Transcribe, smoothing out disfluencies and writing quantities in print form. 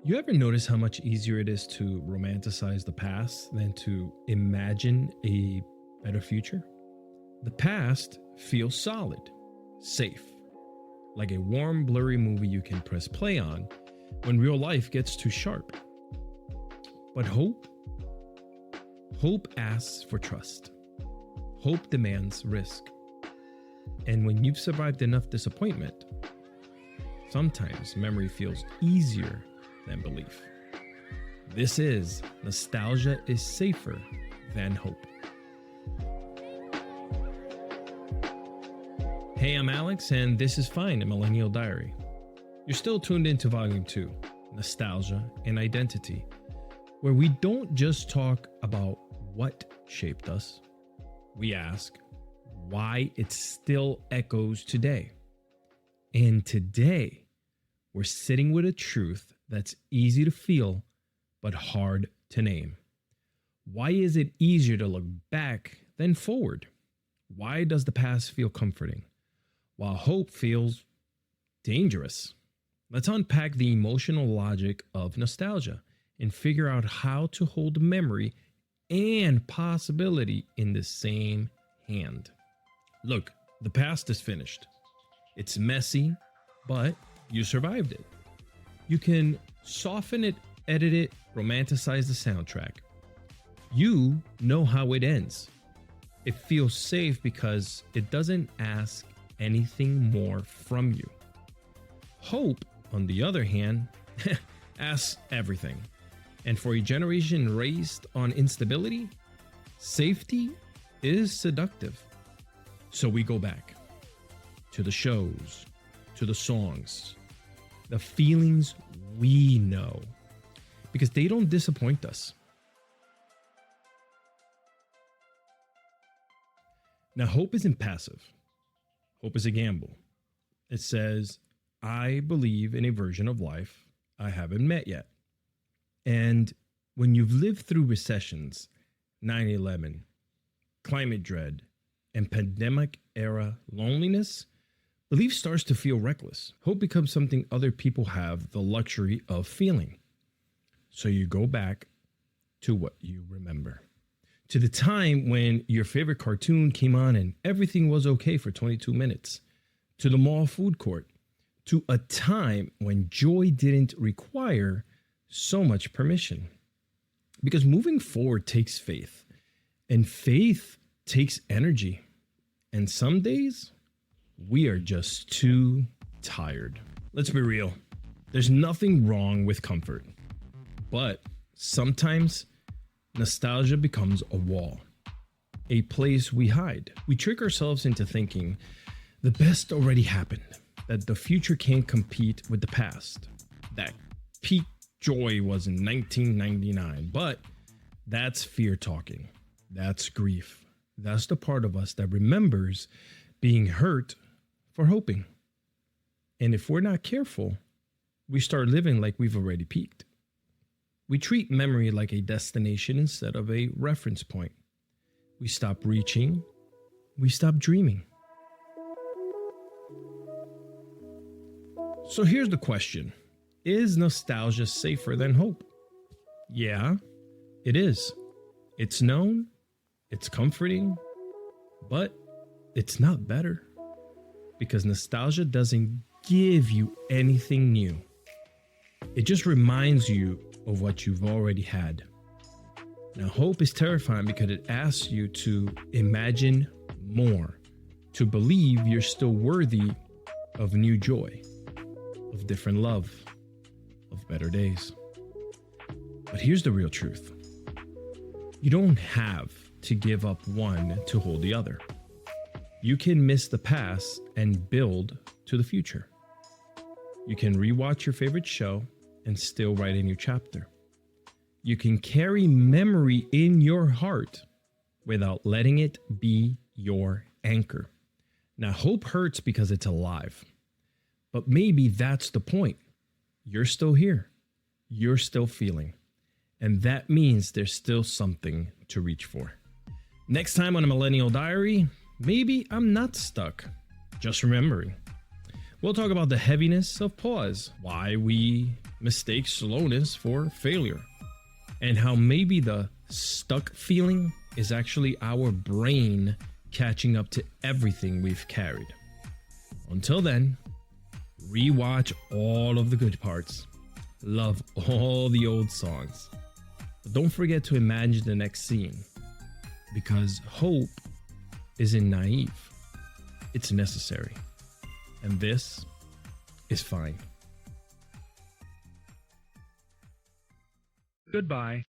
You ever notice how much easier it is to romanticize the past than to imagine a better future? The past feels solid, safe, like a warm, blurry movie you can press play on when real life gets too sharp. But hope asks for trust. Hope demands risk. And when you've survived enough disappointment, sometimes memory feels easier than belief. This is Nostalgia is Safer Than Hope. Hey, I'm Alex, and this is Fine, a Millennial Diary. You're still tuned into Volume 2, Nostalgia and Identity, where we don't just talk about what shaped us, we ask why it still echoes today. And today, we're sitting with a truth that's easy to feel, but hard to name. Why is it easier to look back than forward? Why does the past feel comforting, while hope feels dangerous? Let's unpack the emotional logic of nostalgia and figure out how to hold memory and possibility in the same hand. Look, the past is finished. It's messy, but you survived it. You can soften it, edit it, romanticize the soundtrack. You know how it ends. It feels safe because it doesn't ask anything more from you. Hope, on the other hand, asks everything. And for a generation raised on instability, safety is seductive. So we go back to the shows, to the songs, the feelings we know, because they don't disappoint us. Now, hope isn't passive. Hope is a gamble. It says, I believe in a version of life I haven't met yet. And when you've lived through recessions, 9/11, climate dread, and pandemic-era loneliness, belief starts to feel reckless. Hope becomes something other people have the luxury of feeling. So you go back to what you remember. To the time when your favorite cartoon came on and everything was okay for 22 minutes. To the mall food court. To a time when joy didn't require so much permission. Because moving forward takes faith. And faith takes energy. And some days, we are just too tired. Let's be real. There's nothing wrong with comfort. But sometimes, nostalgia becomes a wall. A place we hide. We trick ourselves into thinking the best already happened. That the future can't compete with the past. That peak joy was in 1999. But that's fear talking. That's grief. That's the part of us that remembers being hurt for hoping. And if we're not careful, we start living like we've already peaked. We treat memory like a destination instead of a reference point. We stop reaching. We stop dreaming. So here's the question. Is nostalgia safer than hope? Yeah, it is. It's known. It's comforting, but it's not better because nostalgia doesn't give you anything new. It just reminds you of what you've already had. Now, hope is terrifying because it asks you to imagine more, to believe you're still worthy of new joy, of different love, of better days. But here's the real truth. You don't have to give up one to hold the other. You can miss the past and build to the future. You can rewatch your favorite show and still write a new chapter. You can carry memory in your heart without letting it be your anchor. Now, hope hurts because it's alive, but maybe that's the point. You're still here. You're still feeling. And that means there's still something to reach for. Next time on a Millennial Diary, maybe I'm not stuck, just remembering. We'll talk about the heaviness of pause, why we mistake slowness for failure, and how maybe the stuck feeling is actually our brain catching up to everything we've carried. Until then, rewatch all of the good parts, love all the old songs, but don't forget to imagine the next scene, because hope isn't naive, it's necessary, and this is fine. Goodbye.